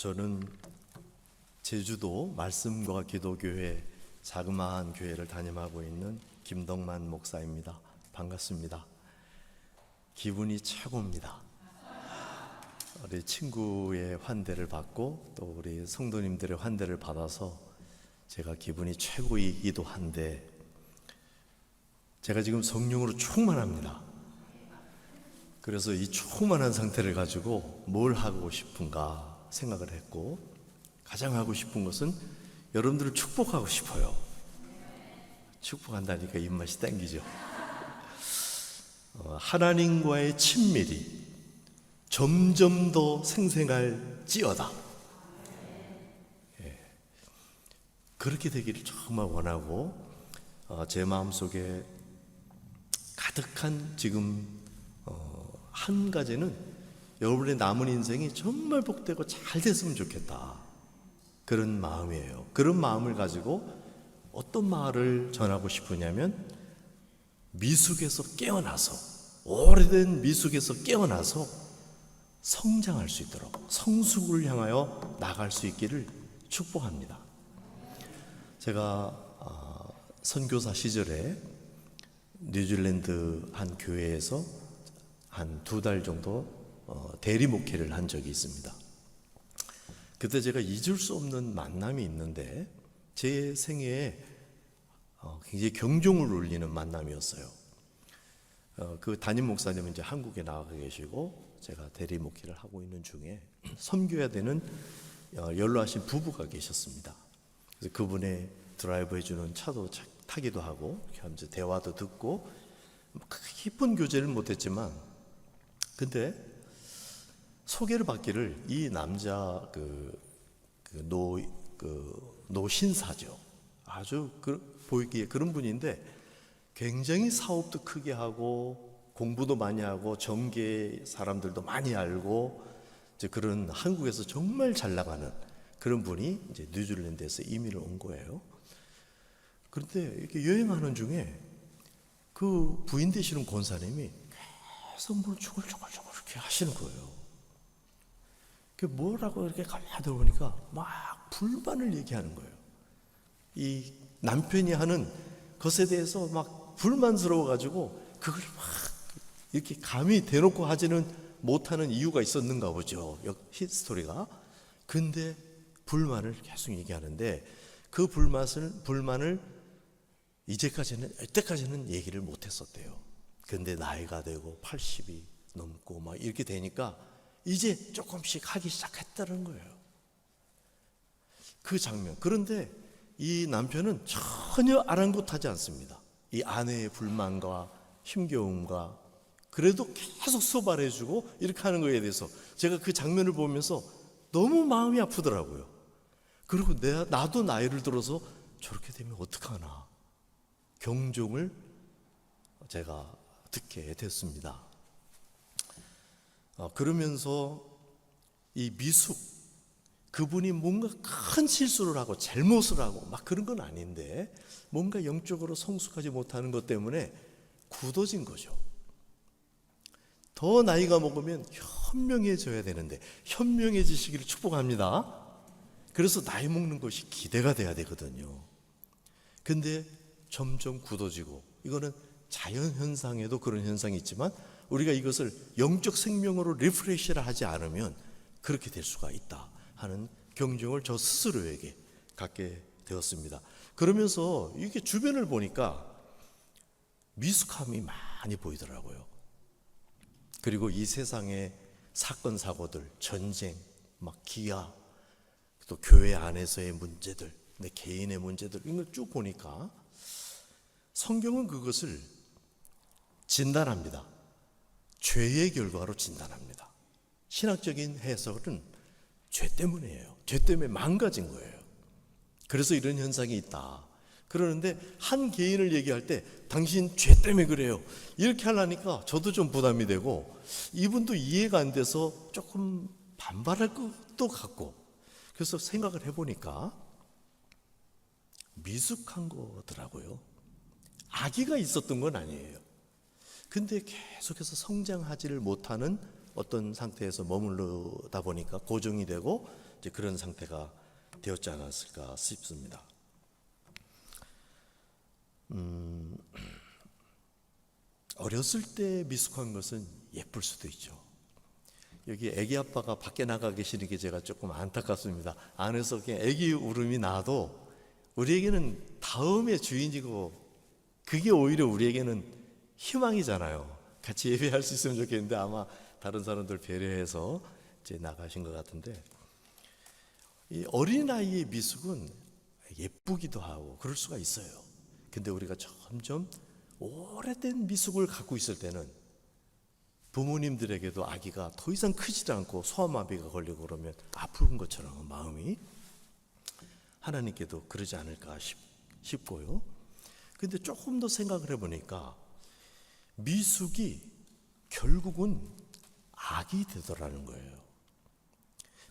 저는 제주도 말씀과 기도교회 자그마한 교회를 담임하고 있는 김덕만 목사입니다. 반갑습니다. 기분이 최고입니다. 우리 친구의 환대를 받고 또 우리 성도님들의 환대를 받아서 제가 기분이 최고이기도 한데, 제가 지금 성령으로 충만합니다. 그래서 이 충만한 상태를 가지고 뭘 하고 싶은가 생각을 했고, 가장 하고 싶은 것은 여러분들을 축복하고 싶어요. 축복한다니까 입맛이 땡기죠. 하나님과의 친밀이 점점 더 생생할지어다. 그렇게 되기를 정말 원하고, 제 마음속에 가득한 지금 한 가지는 여러분의 남은 인생이 정말 복되고 잘 됐으면 좋겠다, 그런 마음이에요. 그런 마음을 가지고 어떤 말을 전하고 싶으냐면, 미숙에서 깨어나서, 오래된 미숙에서 깨어나서 성장할 수 있도록, 성숙을 향하여 나갈 수 있기를 축복합니다. 제가 선교사 시절에 뉴질랜드 한 교회에서 한 2달 정도 대리 목회를 한 적이 있습니다. 그때 제가 잊을 수 없는 만남이 있는데, 제 생애에 굉장히 경종을 울리는 만남이었어요. 그 담임 목사님은 이제 한국에 나가 계시고, 제가 대리 목회를 하고 있는 중에 섬겨야 되는 연로하신 부부가 계셨습니다. 그래서 그분의 드라이브 해주는 차도 타기도 하고, 이렇게 하면서 대화도 듣고, 깊은 교제를 못했지만, 근데 소개를 받기를, 이 남자 노신사죠. 아주 보이기에 그런 분인데, 굉장히 사업도 크게 하고 공부도 많이 하고 정계 사람들도 많이 알고, 이제 그런 한국에서 정말 잘 나가는 그런 분이 이제 뉴질랜드에서 이민을 온 거예요. 그런데 이렇게 여행하는 중에 그 부인 되시는 권사님이 계속 뭘 주글주글 이렇게 하시는 거예요. 그 뭐라고 이렇게 가만히 들어보니까 막 불만을 얘기하는 거예요. 이 남편이 하는 것에 대해서 막 불만스러워가지고 그걸 막 이렇게 감히 대놓고 하지는 못하는 이유가 있었는가 보죠, 히스토리가. 근데 불만을 계속 얘기하는데, 그 불만을 이때까지는 얘기를 못했었대요. 근데 나이가 되고 80이 넘고 막 이렇게 되니까 이제 조금씩 하기 시작했다는 거예요, 그 장면. 그런데 이 남편은 전혀 아랑곳하지 않습니다. 이 아내의 불만과 힘겨움과, 그래도 계속 수발해주고 이렇게 하는 거에 대해서 제가 그 장면을 보면서 너무 마음이 아프더라고요. 그리고 나도 나이를 들어서 저렇게 되면 어떡하나, 경종을 제가 듣게 됐습니다. 그러면서 이 미숙, 그분이 뭔가 큰 실수를 하고 잘못을 하고 막 그런 건 아닌데, 뭔가 영적으로 성숙하지 못하는 것 때문에 굳어진 거죠. 더 나이가 먹으면 현명해져야 되는데 현명해지시기를 축복합니다. 그래서 나이 먹는 것이 기대가 돼야 되거든요. 근데 점점 굳어지고, 이거는 자연현상에도 그런 현상이 있지만 우리가 이것을 영적 생명으로 리프레시를 하지 않으면 그렇게 될 수가 있다 하는 경종을 저 스스로에게 갖게 되었습니다. 그러면서 이게 주변을 보니까 미숙함이 많이 보이더라고요. 그리고 이 세상의 사건 사고들, 전쟁, 막 기아, 또 교회 안에서의 문제들, 내 개인의 문제들, 이걸 쭉 보니까 성경은 그것을 진단합니다. 죄의 결과로 진단합니다. 신학적인 해석은 죄 때문이에요. 죄 때문에 망가진 거예요. 그래서 이런 현상이 있다. 그러는데 한 개인을 얘기할 때 당신 죄 때문에 그래요, 이렇게 하려니까 저도 좀 부담이 되고, 이분도 이해가 안 돼서 조금 반발할 것도 같고, 그래서 생각을 해보니까 미숙한 거더라고요. 아기가 있었던 건 아니에요. 근데 계속해서 성장하지를 못하는 어떤 상태에서 머무르다 보니까 고정이 되고, 이제 그런 상태가 되었지 않았을까 싶습니다. 어렸을 때 미숙한 것은 예쁠 수도 있죠. 여기 아기 아빠가 밖에 나가 계시는 게 제가 조금 안타깝습니다. 안에서 그냥 아기 울음이 나도 우리에게는 다음의 주인이고, 그게 오히려 우리에게는 희망이잖아요. 같이 예배할 수 있으면 좋겠는데 아마 다른 사람들 배려해서 이제 나가신 것 같은데, 이 어린아이의 미숙은 예쁘기도 하고 그럴 수가 있어요. 근데 우리가 점점 오래된 미숙을 갖고 있을 때는 부모님들에게도 아기가 더 이상 크지 않고 소아마비가 걸리고 그러면 아픈 것처럼 마음이, 하나님께도 그러지 않을까 싶고요. 근데 조금 더 생각을 해보니까 미숙이 결국은 악이 되더라는 거예요.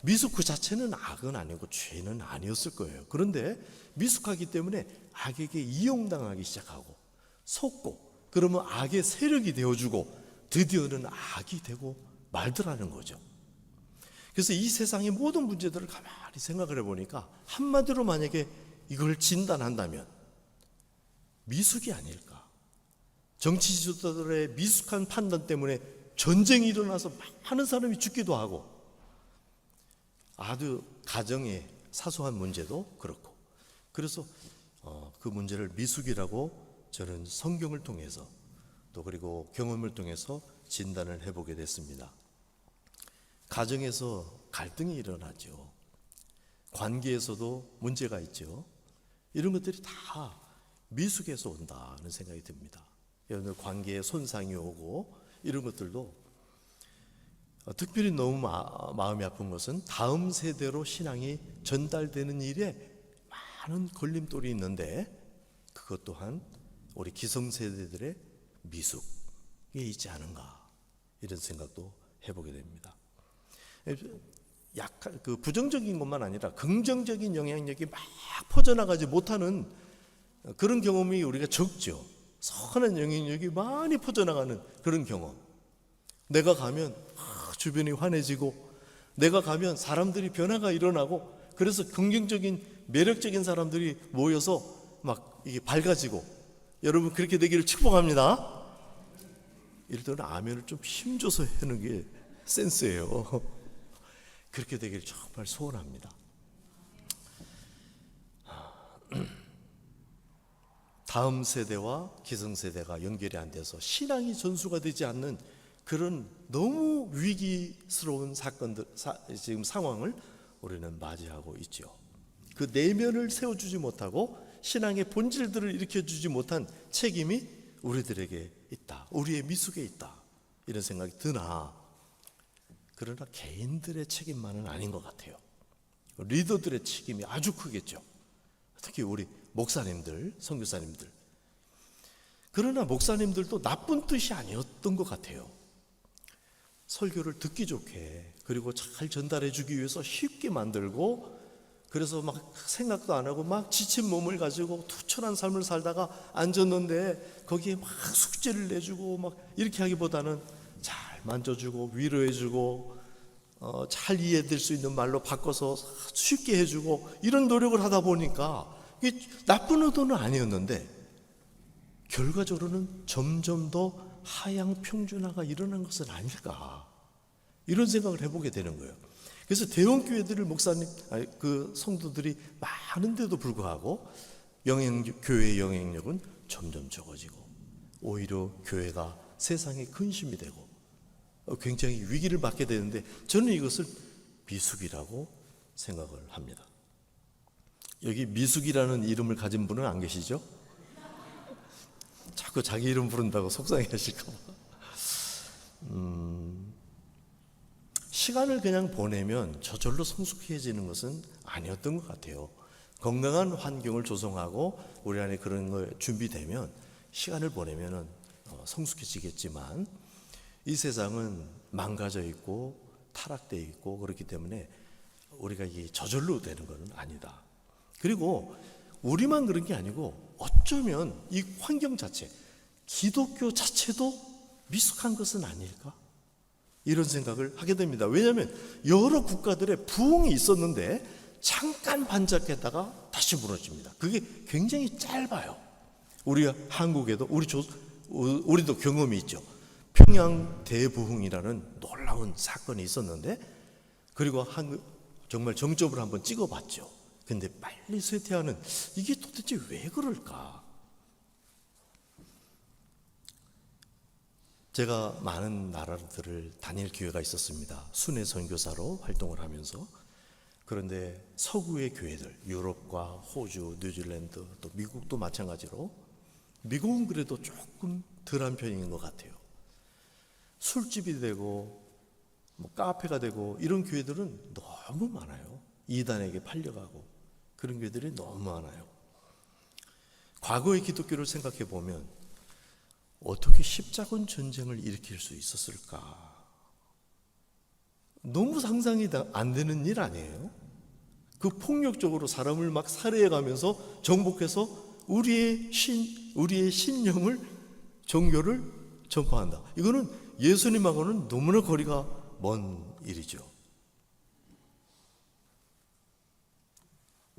미숙 그 자체는 악은 아니고 죄는 아니었을 거예요. 그런데 미숙하기 때문에 악에게 이용당하기 시작하고 속고, 그러면 악의 세력이 되어주고 드디어는 악이 되고 말더라는 거죠. 그래서 이 세상의 모든 문제들을 가만히 생각을 해보니까 한마디로 만약에 이걸 진단한다면 미숙이 아닐까. 정치 지도자들의 미숙한 판단 때문에 전쟁이 일어나서 많은 사람이 죽기도 하고, 아주 가정의 사소한 문제도 그렇고, 그래서 그 문제를 미숙이라고 저는 성경을 통해서 또 그리고 경험을 통해서 진단을 해보게 됐습니다. 가정에서 갈등이 일어나죠. 관계에서도 문제가 있죠. 이런 것들이 다 미숙에서 온다는 생각이 듭니다. 여러분, 관계에 손상이 오고 이런 것들도 특별히 너무 마음이 아픈 것은 다음 세대로 신앙이 전달되는 일에 많은 걸림돌이 있는데, 그것 또한 우리 기성세대들의 미숙에 있지 않은가, 이런 생각도 해보게 됩니다. 약간 그 부정적인 것만 아니라 긍정적인 영향력이 막 퍼져나가지 못하는 그런 경험이 우리가 적죠. 선한 영향력이 많이 퍼져나가는 그런 경험. 내가 가면 주변이 환해지고, 내가 가면 사람들이 변화가 일어나고, 그래서 긍정적인 매력적인 사람들이 모여서 막 이게 밝아지고, 여러분 그렇게 되기를 축복합니다. 이럴 때는 아멘을 좀 힘줘서 하는 게 센스예요. 그렇게 되기를 정말 소원합니다. 다음 세대와 기성세대가 연결이 안 돼서 신앙이 전수가 되지 않는 그런 너무 위기스러운 사건들, 지금 상황을 우리는 맞이하고 있죠. 그 내면을 세워주지 못하고 신앙의 본질들을 일으켜주지 못한 책임이 우리들에게 있다. 우리의 미숙에 있다. 이런 생각이 드나, 그러나 개인들의 책임만은 아닌 것 같아요. 리더들의 책임이 아주 크겠죠. 특히 우리 목사님들, 선교사님들. 그러나 목사님들도 나쁜 뜻이 아니었던 것 같아요. 설교를 듣기 좋게, 그리고 잘 전달해 주기 위해서 쉽게 만들고, 그래서 막 생각도 안 하고 막 지친 몸을 가지고 투철한 삶을 살다가 앉았는데 거기에 막 숙제를 내주고 막 이렇게 하기보다는 잘 만져주고 위로해주고 잘 이해될 수 있는 말로 바꿔서 쉽게 해주고, 이런 노력을 하다 보니까 이게 나쁜 의도는 아니었는데 결과적으로는 점점 더 하향 평준화가 일어난 것은 아닐까, 이런 생각을 해보게 되는 거예요. 그래서 대형교회들을 그 성도들이 많은데도 불구하고 교회의 영향력은 점점 적어지고, 오히려 교회가 세상의 근심이 되고 굉장히 위기를 맞게 되는데, 저는 이것을 미숙이라고 생각을 합니다. 여기 미숙이라는 이름을 가진 분은 안 계시죠? 자꾸 자기 이름 부른다고 속상해 하실까 봐. 시간을 그냥 보내면 저절로 성숙해지는 것은 아니었던 것 같아요. 건강한 환경을 조성하고 우리 안에 그런 거 준비되면 시간을 보내면 성숙해지겠지만, 이 세상은 망가져 있고 타락되어 있고 그렇기 때문에 우리가 이게 저절로 되는 것은 아니다. 그리고 우리만 그런 게 아니고 어쩌면 이 환경 자체, 기독교 자체도 미숙한 것은 아닐까? 이런 생각을 하게 됩니다. 왜냐하면 여러 국가들의 부흥이 있었는데 잠깐 반짝했다가 다시 무너집니다. 그게 굉장히 짧아요. 우리가 한국에도 우리도 경험이 있죠. 평양 대부흥이라는 놀라운 사건이 있었는데, 그리고 정말 정점을 한번 찍어봤죠. 근데 빨리 쇠퇴하는, 이게 도대체 왜 그럴까? 제가 많은 나라들을 다닐 기회가 있었습니다. 순회 선교사로 활동을 하면서. 그런데 서구의 교회들, 유럽과 호주, 뉴질랜드, 또 미국도 마찬가지로, 미국은 그래도 조금 덜한 편인 것 같아요. 술집이 되고 카페가 되고 이런 교회들은 너무 많아요. 이단에게 팔려가고 그런 교회들이 너무 많아요. 과거의 기독교를 생각해 보면 어떻게 십자군 전쟁을 일으킬 수 있었을까? 너무 상상이 안 되는 일 아니에요? 그 폭력적으로 사람을 막 살해해가면서 정복해서 우리의 신념을, 종교를 전파한다. 이거는 예수님하고는 너무나 거리가 먼 일이죠.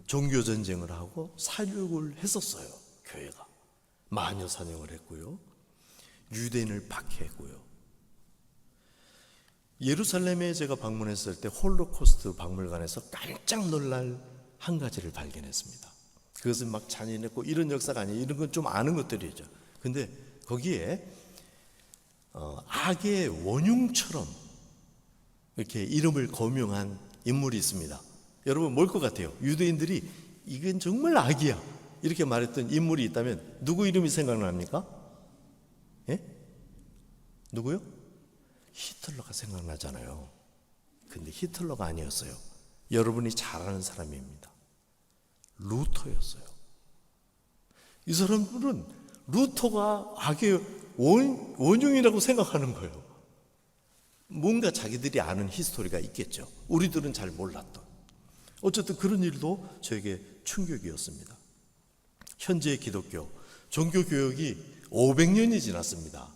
종교 전쟁을 하고 살육을 했었어요. 교회가 마녀 사냥을 했고요, 유대인을 박해했고요. 예루살렘에 제가 방문했을 때 홀로코스트 박물관에서 깜짝 놀랄 한 가지를 발견했습니다. 그것은 막 잔인했고 이런 역사가 아니에요. 이런 건 좀 아는 것들이죠. 근데 거기에 악의 원흉처럼 이렇게 이름을 거명한 인물이 있습니다. 여러분 뭘 것 같아요? 유대인들이 이건 정말 악이야 이렇게 말했던 인물이 있다면 누구 이름이 생각납니까? 예? 누구요? 히틀러가 생각나잖아요. 근데 히틀러가 아니었어요. 여러분이 잘 아는 사람입니다. 루터였어요. 이 사람들은 루터가 악의 원흉이라고 생각하는 거예요. 뭔가 자기들이 아는 히스토리가 있겠죠. 우리들은 잘 몰랐던. 어쨌든 그런 일도 저에게 충격이었습니다. 현재의 기독교, 종교개혁이 500년이 지났습니다.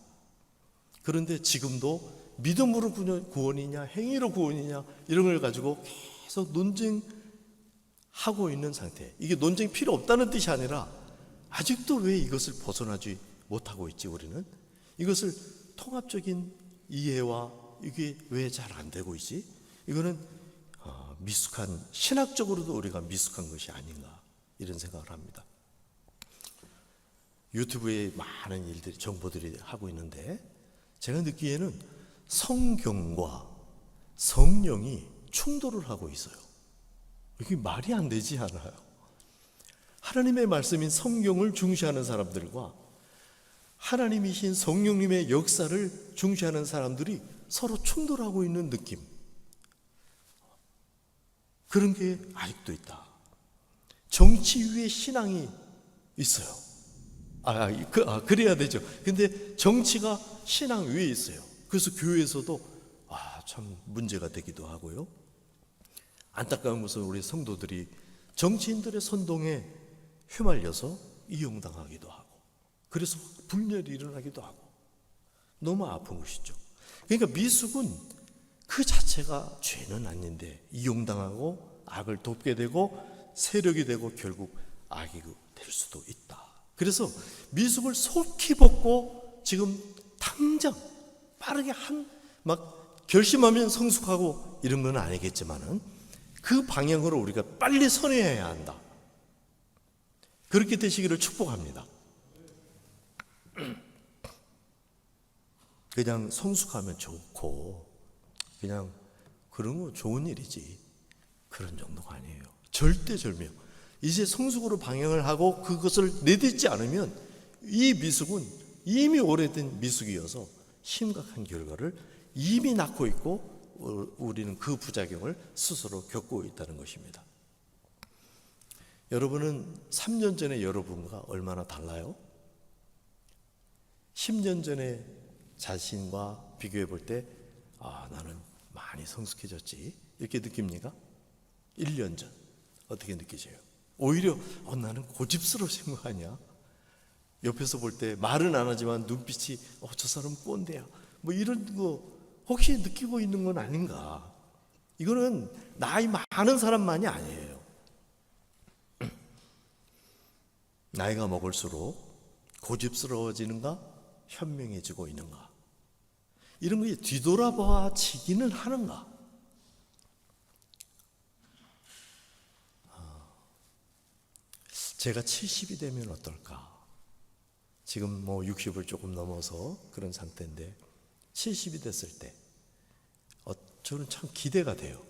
그런데 지금도 믿음으로 구원이냐 행위로 구원이냐 이런 걸 가지고 계속 논쟁하고 있는 상태. 이게 논쟁 필요 없다는 뜻이 아니라 아직도 왜 이것을 벗어나지 못하고 있지? 우리는 이것을 통합적인 이해와 이게 왜 잘 안 되고 있지? 이거는 미숙한, 신학적으로도 우리가 미숙한 것이 아닌가 이런 생각을 합니다. 유튜브에 많은 일들이, 정보들이 하고 있는데 제가 느끼기에는 성경과 성령이 충돌을 하고 있어요. 이게 말이 안 되지 않아요? 하나님의 말씀인 성경을 중시하는 사람들과 하나님이신 성령님의 역사를 중시하는 사람들이 서로 충돌하고 있는 느낌, 그런 게 아직도 있다. 정치 위에 신앙이 있어요. 그래야 되죠. 근데 정치가 신앙 위에 있어요. 그래서 교회에서도 참 문제가 되기도 하고요. 안타까운 것은 우리 성도들이 정치인들의 선동에 휘말려서 이용당하기도 하고, 그래서 분열이 일어나기도 하고, 너무 아픈 것이죠. 그러니까 미숙은 그 자체가 죄는 아닌데 이용당하고 악을 돕게 되고 세력이 되고 결국 악이 될 수도 있다. 그래서 미숙을 속히 벗고 지금 당장 빠르게 막 결심하면 성숙하고 이런 건 아니겠지만은 그 방향으로 우리가 빨리 선회해야 한다. 그렇게 되시기를 축복합니다. 그냥 성숙하면 좋고 그냥 그런 거 좋은 일이지, 그런 정도가 아니에요. 절대절명. 이제 성숙으로 방향을 하고 그것을 내딛지 않으면 이 미숙은 이미 오래된 미숙이어서 심각한 결과를 이미 낳고 있고 우리는 그 부작용을 스스로 겪고 있다는 것입니다. 여러분은 3년 전에 여러분과 얼마나 달라요? 10년 전에 자신과 비교해 볼 때 나는 많이 성숙해졌지 이렇게 느낍니까? 1년 전 어떻게 느끼세요? 오히려 나는 고집스러워진 거 아니야? 옆에서 볼 때 말은 안 하지만 눈빛이 저 사람 꼰대야 뭐 이런 거 혹시 느끼고 있는 건 아닌가? 이거는 나이 많은 사람만이 아니에요. 나이가 먹을수록 고집스러워지는가? 현명해지고 있는가? 이런 게 뒤돌아봐지기는 하는가? 제가 70이 되면 어떨까? 지금 뭐 60을 조금 넘어서 그런 상태인데 70이 됐을 때 저는 참 기대가 돼요.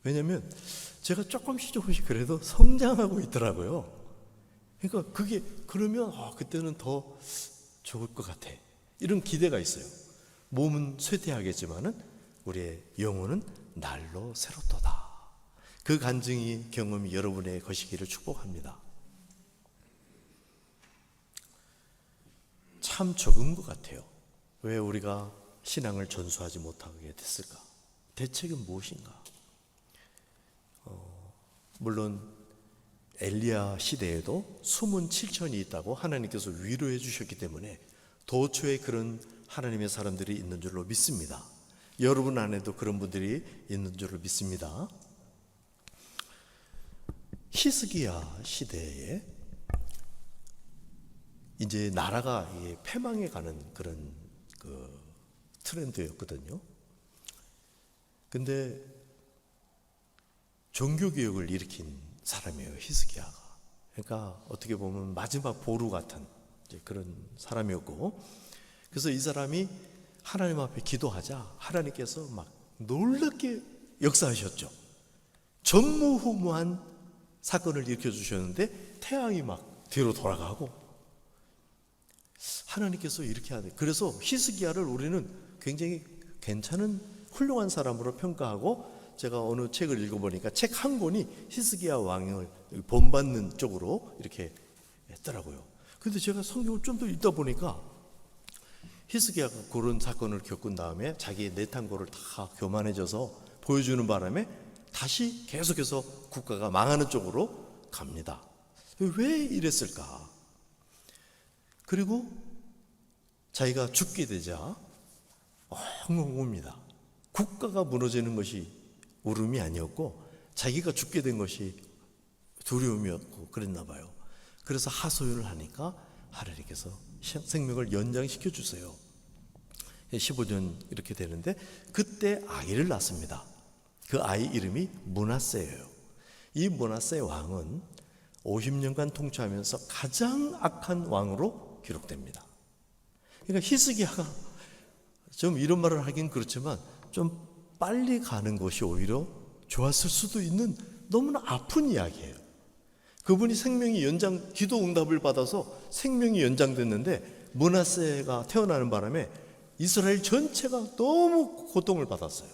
왜냐하면 제가 조금씩 그래도 성장하고 있더라고요. 그러니까 그게 그러면 그때는 더 좋을 것 같아. 이런 기대가 있어요. 몸은 쇠퇴하겠지만은 우리의 영혼은 날로 새롭도다. 그 간증이 경험이 여러분의 것이기를 축복합니다. 참 적은 것 같아요. 왜 우리가 신앙을 전수하지 못하게 됐을까? 대책은 무엇인가? 물론 엘리야 시대에도 숨은 7천이 있다고 하나님께서 위로해 주셨기 때문에 도처에 그런 하나님의 사람들이 있는 줄로 믿습니다. 여러분 안에도 그런 분들이 있는 줄로 믿습니다. 히스기야 시대에 이제 나라가 패망해 가는 그런 트렌드였거든요. 근데 종교개혁을 일으킨 사람이에요, 히스기야가. 그러니까 어떻게 보면 마지막 보루 같은 그런 사람이었고, 그래서 이 사람이 하나님 앞에 기도하자 하나님께서 막 놀랍게 역사하셨죠. 전무후무한 사건을 일으켜 주셨는데 태양이 막 뒤로 돌아가고 하나님께서 이렇게 하네. 그래서 히스기야를 우리는 굉장히 괜찮은 훌륭한 사람으로 평가하고, 제가 어느 책을 읽어보니까 책 한 권이 히스기야 왕을 본받는 쪽으로 이렇게 했더라고요. 근데 제가 성경을 좀 더 읽다 보니까 히스기야가 그런 사건을 겪은 다음에 자기의 내탄고를 다 교만해져서 보여주는 바람에 다시 계속해서 국가가 망하는 쪽으로 갑니다. 왜 이랬을까? 그리고 자기가 죽게 되자 엉엉 웁니다. 국가가 무너지는 것이 울음이 아니었고 자기가 죽게 된 것이 두려움이었고 그랬나 봐요. 그래서 하소연을 하니까 하나님께서 생명을 연장시켜 주세요. 15년 이렇게 되는데 그때 아이를 낳습니다. 그 아이 이름이 므낫세예요. 이 므낫세 왕은 50년간 통치하면서 가장 악한 왕으로 기록됩니다. 그러니까 히스기야가 좀 이런 말을 하긴 그렇지만 좀 빨리 가는 것이 오히려 좋았을 수도 있는 너무나 아픈 이야기예요. 그분이 생명이 기도 응답을 받아서 생명이 연장됐는데 므낫세가 태어나는 바람에 이스라엘 전체가 너무 고통을 받았어요.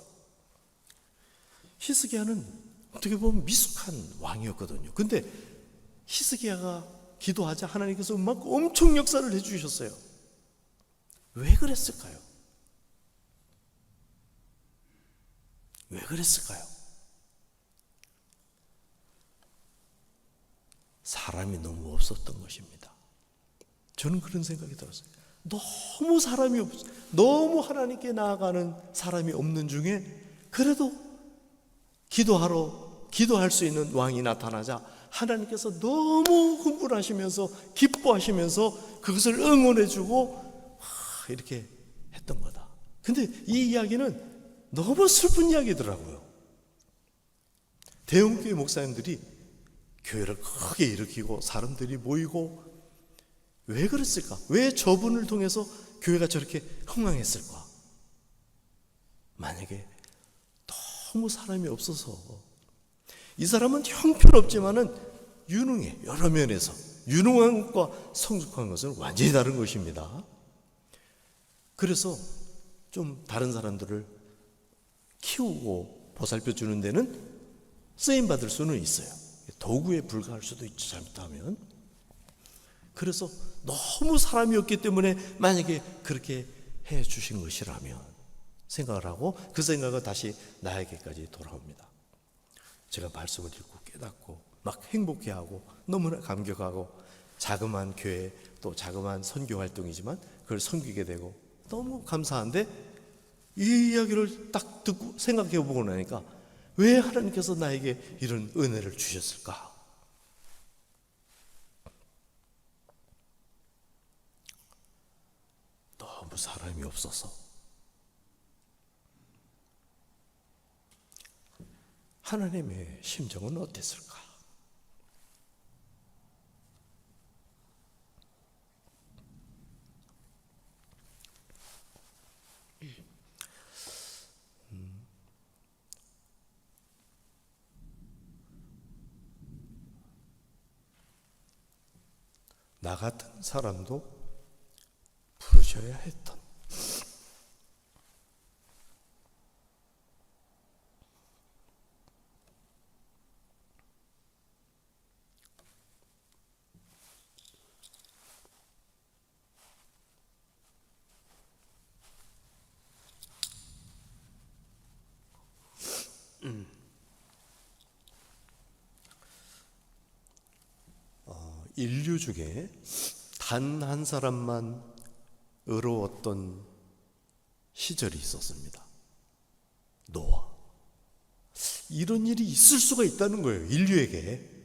히스기야는 어떻게 보면 미숙한 왕이었거든요. 근데 히스기야가 기도하자 하나님께서 막 엄청 역사를 해주셨어요. 왜 그랬을까요? 왜 그랬을까요? 사람이 너무 없었던 것입니다. 저는 그런 생각이 들었어요. 너무 사람이 없어, 너무 하나님께 나아가는 사람이 없는 중에 그래도 기도할 수 있는 왕이 나타나자 하나님께서 너무 흥분하시면서 기뻐하시면서 그것을 응원해주고 이렇게 했던 거다. 근데 이 이야기는 너무 슬픈 이야기더라고요. 대형교회 목사님들이 교회를 크게 일으키고 사람들이 모이고 왜 그랬을까? 왜 저분을 통해서 교회가 저렇게 흥황했을까? 만약에 너무 사람이 없어서, 이 사람은 형편없지만은 유능해. 여러 면에서 유능한 것과 성숙한 것은 완전히 다른 것입니다. 그래서 좀 다른 사람들을 키우고 보살펴 주는 데는 쓰임 받을 수는 있어요. 도구에 불과할 수도 있죠, 잘못하면. 그래서 너무 사람이 없기 때문에 만약에 그렇게 해 주신 것이라면 생각을 하고 그 생각은 다시 나에게까지 돌아옵니다. 제가 말씀을 읽고 깨닫고 막 행복해하고 너무나 감격하고, 자그마한 교회 또 자그마한 선교 활동이지만 그걸 섬기게 되고 너무 감사한데, 이 이야기를 딱 듣고 생각해 보고 나니까 왜 하나님께서 나에게 이런 은혜를 주셨을까? 너무 사람이 없어서. 하나님의 심정은 어땠을까? 나 같은 사람도 부르셔야 했던, 인류 중에 단 한 사람만 의로웠던 시절이 있었습니다. 노아. 이런 일이 있을 수가 있다는 거예요, 인류에게.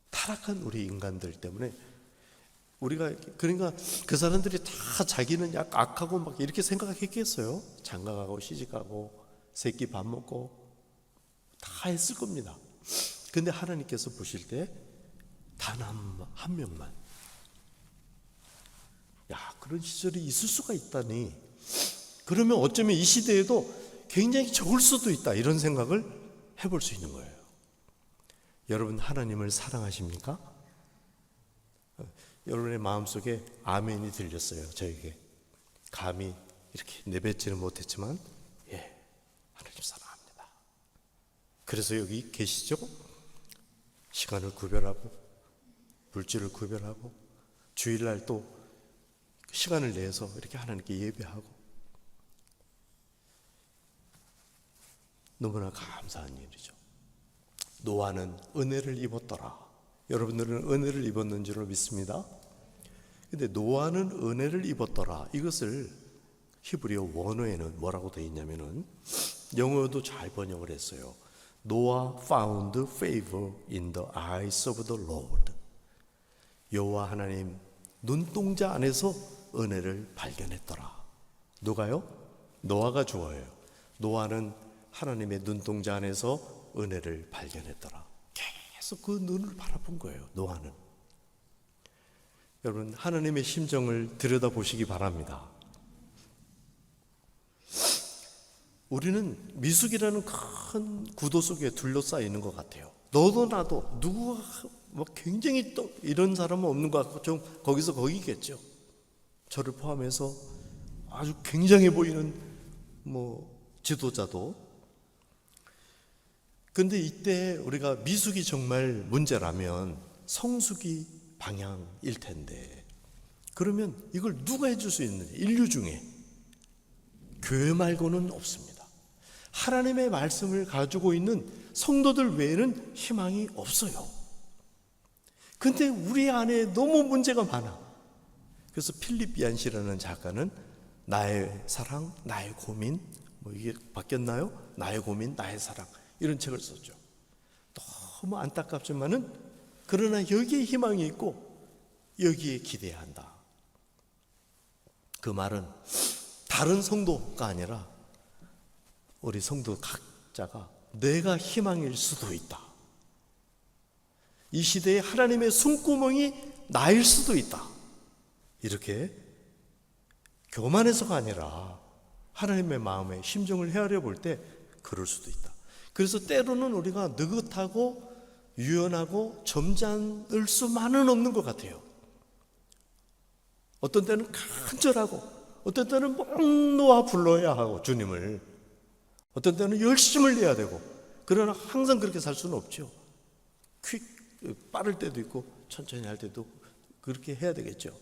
타락한 우리 인간들 때문에. 우리가, 그러니까 그 사람들이 다 자기는 약 악하고 막 이렇게 생각했겠어요? 장가가고 시집가고 새끼 밥 먹고 다 했을 겁니다. 근데 하나님께서 보실 때 단 한 명만, 야, 그런 시절이 있을 수가 있다니. 그러면 어쩌면 이 시대에도 굉장히 적을 수도 있다, 이런 생각을 해볼 수 있는 거예요. 여러분, 하나님을 사랑하십니까? 여러분의 마음속에 아멘이 들렸어요, 저에게. 감히 이렇게 내뱉지는 못했지만, 예, 하나님 사랑합니다. 그래서 여기 계시죠? 시간을 구별하고 물질을 구별하고 주일날 또 시간을 내서 이렇게 하나님께 예배하고, 너무나 감사한 일이죠. 노아는 은혜를 입었더라. 여러분들은 은혜를 입었는 줄로 믿습니다. 근데 노아는 은혜를 입었더라, 이것을 히브리어 원어에는 뭐라고 되어 있냐면은, 영어도 잘 번역을 했어요. Noah found favor in the eyes of the Lord. 여호와 하나님 눈동자 안에서 은혜를 발견했더라. 누가요? 노아가 주어예요. 노아는 하나님의 눈동자 안에서 은혜를 발견했더라. 계속 그 눈을 바라본 거예요, 노아는. 여러분, 하나님의 심정을 들여다보시기 바랍니다. 우리는 미숙이라는 큰 구도 속에 둘러싸여 있는 것 같아요. 너도 나도 누구가 뭐 굉장히 또 이런 사람은 없는 것 같고, 좀 거기서 거기겠죠. 저를 포함해서 아주 굉장해 보이는 뭐 지도자도. 근데 이때 우리가 미숙이 정말 문제라면 성숙이 방향일 텐데, 그러면 이걸 누가 해줄 수 있느냐? 인류 중에 교회 말고는 없습니다. 하나님의 말씀을 가지고 있는 성도들 외에는 희망이 없어요. 근데 우리 안에 너무 문제가 많아. 그래서 필립 얀시라는 작가는 나의 사랑, 나의 고민, 뭐 이게 바뀌었나요? 나의 고민, 나의 사랑, 이런 책을 썼죠. 너무 안타깝지만은 그러나 여기에 희망이 있고 여기에 기대야 한다. 그 말은 다른 성도가 아니라 우리 성도 각자가 내가 희망일 수도 있다. 이 시대에 하나님의 숨구멍이 나일 수도 있다. 이렇게 교만해서가 아니라 하나님의 마음의 심정을 헤아려 볼 때 그럴 수도 있다. 그래서 때로는 우리가 느긋하고 유연하고 점잖을 수만은 없는 것 같아요. 어떤 때는 간절하고, 어떤 때는 목 놓아 불러야 하고 주님을, 어떤 때는 열심을 내야 되고, 그러나 항상 그렇게 살 수는 없죠. 빠를 때도 있고 천천히 할 때도 그렇게 해야 되겠죠.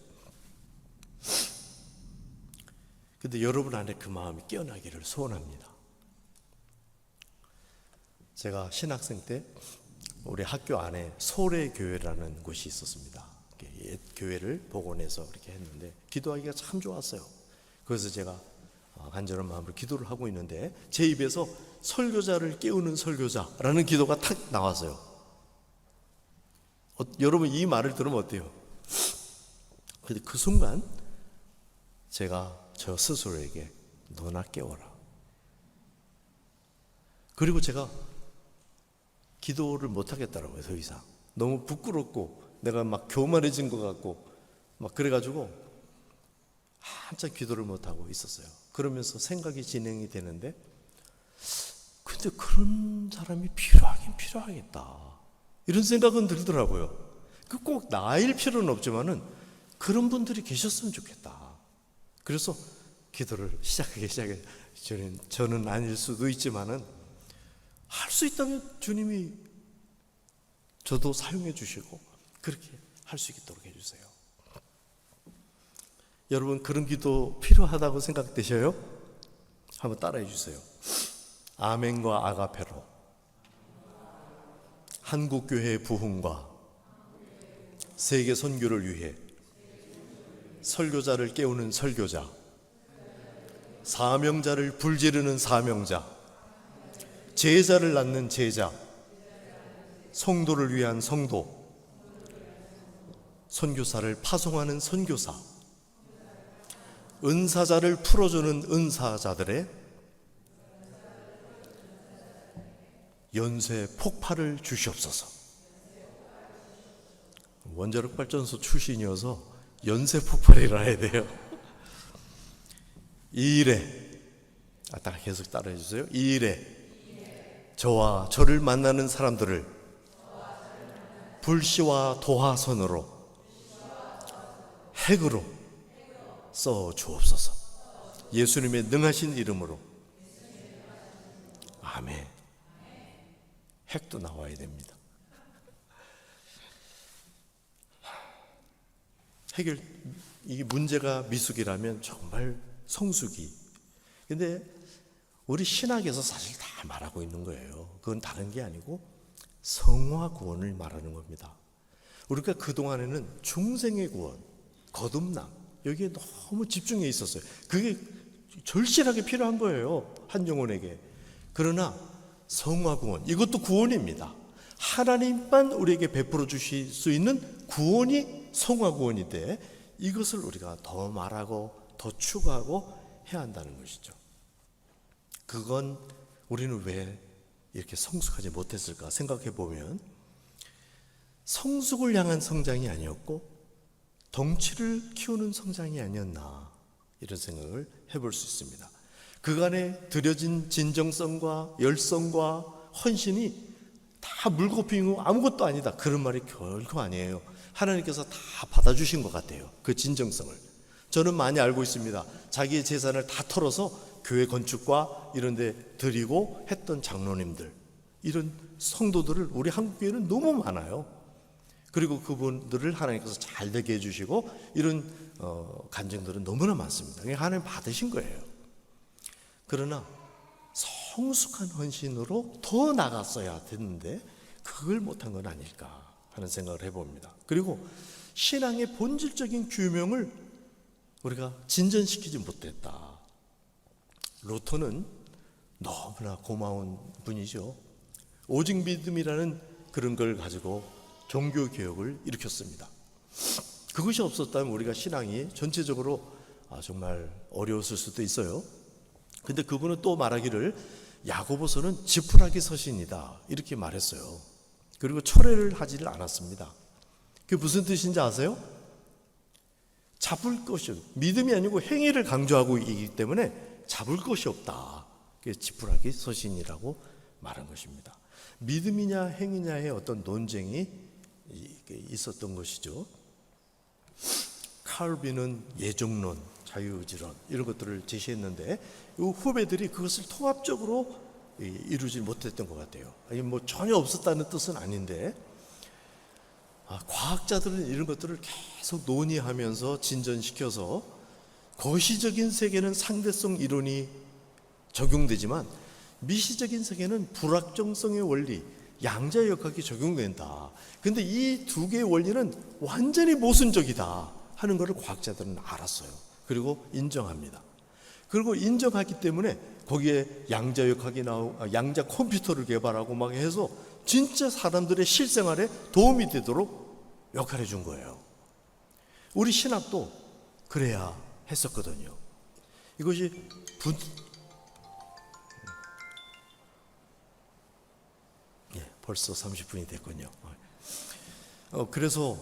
근데 여러분 안에 그 마음이 깨어나기를 소원합니다. 제가 신학생 때 우리 학교 안에 소래교회라는 곳이 있었습니다. 옛 교회를 복원해서 이렇게 했는데 기도하기가 참 좋았어요. 그래서 제가 간절한 마음으로 기도를 하고 있는데 제 입에서 설교자를 깨우는 설교자라는 기도가 탁 나왔어요. 여러분 이 말을 들으면 어때요? 근데 그 순간 제가 저 스스로에게 너나 깨워라. 그리고 제가 기도를 못하겠더라고요. 더 이상 너무 부끄럽고 내가 막 교만해진 것 같고 막 그래가지고 한참 기도를 못하고 있었어요. 그러면서 생각이 진행이 되는데 근데 그런 사람이 필요하긴 필요하겠다 이런 생각은 들더라고요. 그 꼭 나일 필요는 없지만은 그런 분들이 계셨으면 좋겠다. 그래서 기도를 시작해. 저는 아닐 수도 있지만은 할 수 있다면 주님이 저도 사용해 주시고 그렇게 할 수 있도록 해주세요. 여러분 그런 기도 필요하다고 생각되셔요? 한번 따라해 주세요. 아멘과 아가페로 한국교회의 부흥과 세계 선교를 위해 설교자를 깨우는 설교자, 사명자를 불지르는 사명자, 제자를 낳는 제자, 성도를 위한 성도, 선교사를 파송하는 선교사, 은사자를 풀어주는 은사자들의 연쇄 폭발을 주시옵소서. 원자력 발전소 출신이어서 연쇄 폭발이 일어나야 돼요. 이 일에 계속 따라해 주세요. 이 일에 저와 저를 만나는 사람들을 불씨와 도화선으로 핵으로 써 주옵소서. 예수님의 능하신 이름으로 아멘. 핵도 나와야 됩니다. 이게 문제가 미숙이라면 정말 성숙이. 근데 우리 신학에서 사실 다 말하고 있는 거예요. 그건 다른 게 아니고 성화 구원을 말하는 겁니다. 우리가 그동안에는 중생의 구원, 거듭남 여기에 너무 집중해 있었어요. 그게 절실하게 필요한 거예요. 한 영혼에게. 그러나 성화 구원 이것도 구원입니다. 하나님만 우리에게 베풀어 주실 수 있는 구원이 성화 구원인데 이것을 우리가 더 말하고 더 추구하고 해야 한다는 것이죠. 그건 우리는 왜 이렇게 성숙하지 못했을까 생각해 보면 성숙을 향한 성장이 아니었고 덩치를 키우는 성장이 아니었나 이런 생각을 해볼 수 있습니다. 그간에 들여진 진정성과 열성과 헌신이 다 물거품이고 아무것도 아니다 그런 말이 결코 아니에요. 하나님께서 다 받아주신 것 같아요. 그 진정성을 저는 많이 알고 있습니다. 자기의 재산을 다 털어서 교회 건축과 이런 데 드리고 했던 장로님들 이런 성도들을 우리 한국교회는 너무 많아요. 그리고 그분들을 하나님께서 잘 되게 해주시고 이런 간증들은 너무나 많습니다. 하나님 받으신 거예요. 그러나 성숙한 헌신으로 더 나갔어야 됐는데 그걸 못한 건 아닐까 하는 생각을 해봅니다. 그리고 신앙의 본질적인 규명을 우리가 진전시키지 못했다. 루터는 너무나 고마운 분이죠. 오직 믿음이라는 그런 걸 가지고 종교개혁을 일으켰습니다. 그것이 없었다면 우리가 신앙이 전체적으로 정말 어려웠을 수도 있어요. 근데 그분은 또 말하기를 야고보서는 지푸라기 서신이다 이렇게 말했어요. 그리고 철회를 하지를 않았습니다. 그게 무슨 뜻인지 아세요? 잡을 것이 없다. 믿음이 아니고 행위를 강조하고 있기 때문에 잡을 것이 없다. 그게 지푸라기 서신이라고 말한 것입니다. 믿음이냐 행위냐의 어떤 논쟁이 있었던 것이죠. 칼빈은 예정론, 자유의지론 이런 것들을 제시했는데 이 후배들이 그것을 통합적으로 이루지 못했던 것 같아요. 뭐 전혀 없었다는 뜻은 아닌데 과학자들은 이런 것들을 계속 논의하면서 진전시켜서 거시적인 세계는 상대성 이론이 적용되지만 미시적인 세계는 불확정성의 원리, 양자역학이 적용된다. 근데 이 두 개의 원리는 완전히 모순적이다 하는 것을 과학자들은 알았어요. 그리고 인정합니다. 그리고 인정하기 때문에 거기에 양자역학이 양자 컴퓨터를 개발하고 막 해서 진짜 사람들의 실생활에 도움이 되도록 역할해 준 거예요. 우리 신학도 그래야 했었거든요. 이것이 벌써 30분이 됐군요. 그래서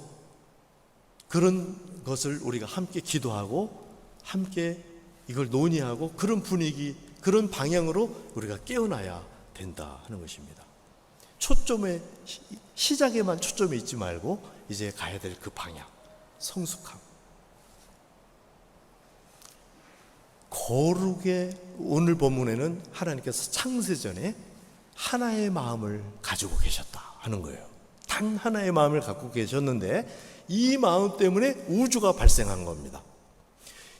그런 것을 우리가 함께 기도하고 함께 이걸 논의하고 그런 분위기, 그런 방향으로 우리가 깨어나야 된다 하는 것입니다. 초점에, 시작에만 초점이 있지 말고 이제 가야 될 그 방향, 성숙함. 거룩의 오늘 본문에는 하나님께서 창세전에 하나의 마음을 가지고 계셨다 하는 거예요. 단 하나의 마음을 갖고 계셨는데 이 마음 때문에 우주가 발생한 겁니다.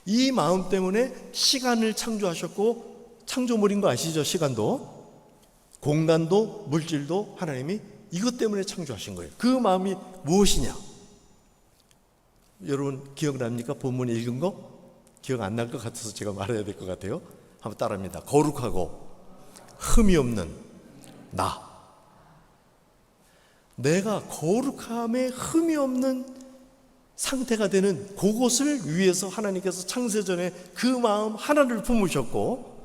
이 마음 때문에 시간을 창조하셨고, 창조물인 거 아시죠? 시간도, 공간도, 물질도 하나님이 이것 때문에 창조하신 거예요. 그 마음이 무엇이냐? 여러분 기억납니까? 본문 읽은 거? 기억 안 날 것 같아서 제가 말해야 될 것 같아요. 한번 따라합니다. 거룩하고 흠이 없는 나. 내가 거룩함에 흠이 없는 상태가 되는 그것을 위해서 하나님께서 창세전에 그 마음 하나를 품으셨고,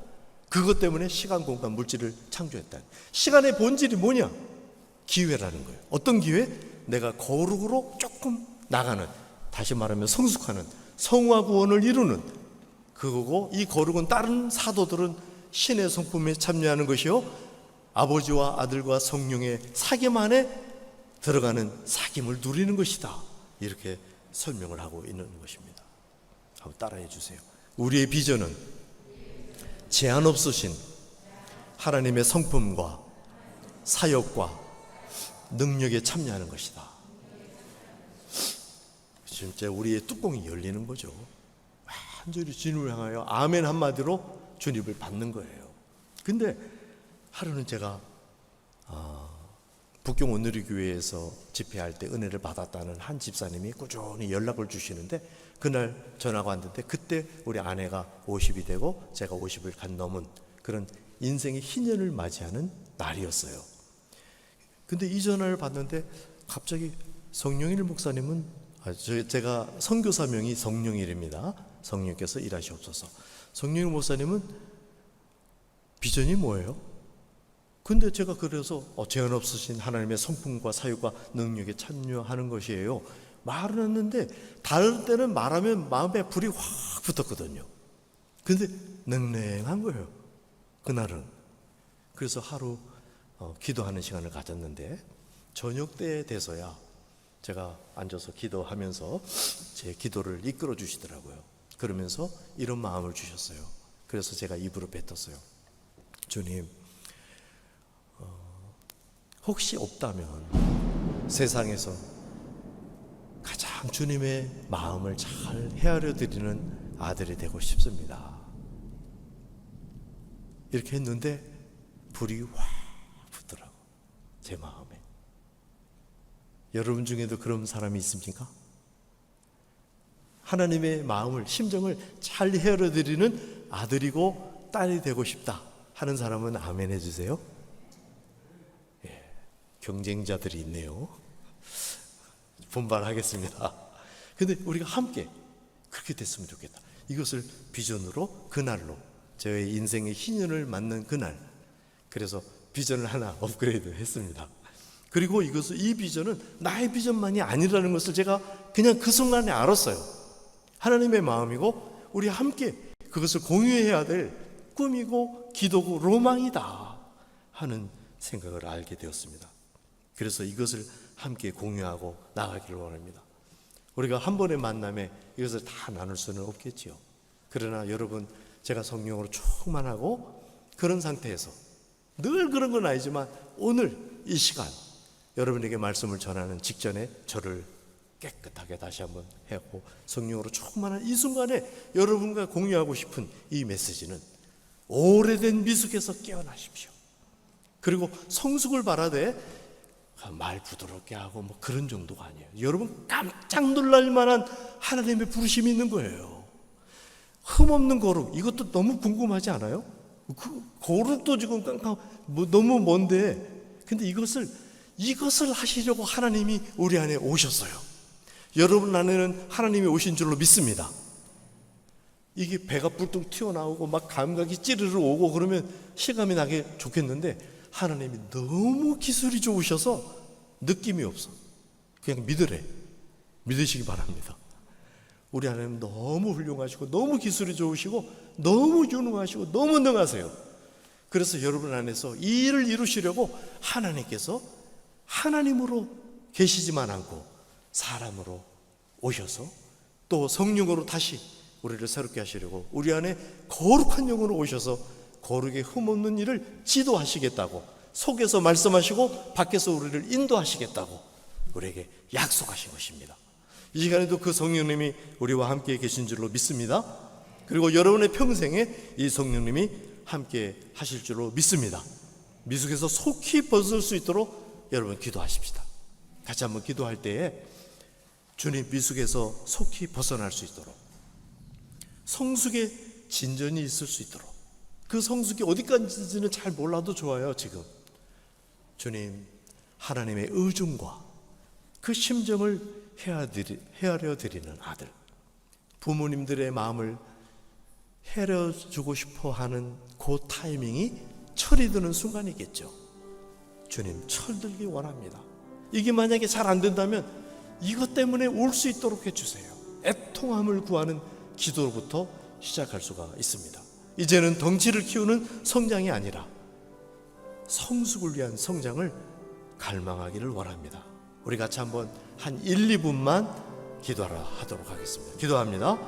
그것 때문에 시간, 공간, 물질을 창조했다. 시간의 본질이 뭐냐? 기회라는 거예요. 어떤 기회? 내가 거룩으로 조금 나가는, 다시 말하면 성숙하는, 성화 구원을 이루는 그거고, 이 거룩은 다른 사도들은 신의 성품에 참여하는 것이요, 아버지와 아들과 성령의 사귐 안에 들어가는 사귐을 누리는 것이다. 이렇게 설명을 하고 있는 것입니다. 한번 따라해 주세요. 우리의 비전은 제한 없으신 하나님의 성품과 사역과 능력에 참여하는 것이다. 진짜 우리의 뚜껑이 열리는 거죠. 완전히 주님을 향하여 아멘 한마디로 주님을 받는 거예요. 근데 하루는 제가 북경 온누리교회에서 집회할 때 은혜를 받았다는 한 집사님이 꾸준히 연락을 주시는데, 그날 전화가 왔는데 그때 우리 아내가 50이 되고 제가 50을 간 넘은 그런 인생의 희년을 맞이하는 날이었어요. 근데 이 전화를 받는데 갑자기 성령일 목사님은, 제가 선교사명이 성령일입니다. 성령께서 일하시옵소서. 성령일 목사님은 비전이 뭐예요? 근데 제가 그래서 제한 없으신 하나님의 성품과 사유과 능력에 참여하는 것이에요. 말을 했는데 다른 때는 말하면 마음에 불이 확 붙었거든요. 근데 냉랭한 거예요, 그날은. 그래서 하루 기도하는 시간을 가졌는데 저녁 때 돼서야 제가 앉아서 기도하면서 제 기도를 이끌어 주시더라고요. 그러면서 이런 마음을 주셨어요. 그래서 제가 입으로 뱉었어요. 주님, 혹시 없다면 세상에서 가장 주님의 마음을 잘 헤아려 드리는 아들이 되고 싶습니다. 이렇게 했는데 불이 확 붙더라고, 제 마음에. 여러분 중에도 그런 사람이 있습니까? 하나님의 마음을, 심정을 잘 헤아려 드리는 아들이고 딸이 되고 싶다 하는 사람은 아멘 해주세요. 경쟁자들이 있네요. 분발하겠습니다. 근데 우리가 함께 그렇게 됐으면 좋겠다. 이것을 비전으로, 그날로, 저의 인생의 희년을 맞는 그날, 그래서 비전을 하나 업그레이드 했습니다. 그리고 이 비전은 나의 비전만이 아니라는 것을 제가 그냥 그 순간에 알았어요. 하나님의 마음이고 우리 함께 그것을 공유해야 될 꿈이고 기도고 로망이다 하는 생각을 알게 되었습니다. 그래서 이것을 함께 공유하고 나가기를 원합니다. 우리가 한 번의 만남에 이것을 다 나눌 수는 없겠지요. 그러나 여러분, 제가 성령으로 충만하고 그런 상태에서, 늘 그런 건 아니지만 오늘 이 시간 여러분에게 말씀을 전하는 직전에 저를 깨끗하게 다시 한번 하고 성령으로 충만한 이 순간에 여러분과 공유하고 싶은 이 메시지는, 오래된 미숙에서 깨어나십시오. 그리고 성숙을 바라되 말 부드럽게 하고 뭐 그런 정도가 아니에요. 여러분 깜짝 놀랄 만한 하나님의 부르심이 있는 거예요. 흠없는 거룩, 이것도 너무 궁금하지 않아요? 그 거룩도 지금 너무 먼데, 근데 이것을 하시려고 하나님이 우리 안에 오셨어요. 여러분 안에는 하나님이 오신 줄로 믿습니다. 이게 배가 뿔뚝 튀어나오고 막 감각이 찌르르 오고 그러면 실감이 나게 좋겠는데, 하나님이 너무 기술이 좋으셔서 느낌이 없어. 그냥 믿으시기 바랍니다. 우리 하나님 너무 훌륭하시고 너무 기술이 좋으시고 너무 유능하시고 너무 능하세요. 그래서 여러분 안에서 이 일을 이루시려고 하나님께서 하나님으로 계시지만 않고 사람으로 오셔서 또 성령으로 다시 우리를 새롭게 하시려고 우리 안에 거룩한 영으로 오셔서 거룩에 흠없는 일을 지도하시겠다고, 속에서 말씀하시고 밖에서 우리를 인도하시겠다고 우리에게 약속하신 것입니다. 이 시간에도 그 성령님이 우리와 함께 계신 줄로 믿습니다. 그리고 여러분의 평생에 이 성령님이 함께 하실 줄로 믿습니다. 미숙에서 속히 벗을 수 있도록 여러분 기도하십시다. 같이 한번 기도할 때에 주님, 미숙에서 속히 벗어날 수 있도록, 성숙의 진전이 있을 수 있도록, 그 성숙이 어디까지인지는 잘 몰라도 좋아요. 지금 주님, 하나님의 의중과 그 심정을 헤아려 드리는 아들, 부모님들의 마음을 헤아려주고 싶어하는 그 타이밍이 철이 드는 순간이겠죠. 주님, 철들기 원합니다. 이게 만약에 잘 안 된다면 이것 때문에 올 수 있도록 해주세요. 애통함을 구하는 기도로부터 시작할 수가 있습니다. 이제는 덩치를 키우는 성장이 아니라 성숙을 위한 성장을 갈망하기를 원합니다. 우리 같이 한번 한 1, 2분만 기도하라 하도록 하겠습니다. 기도합니다.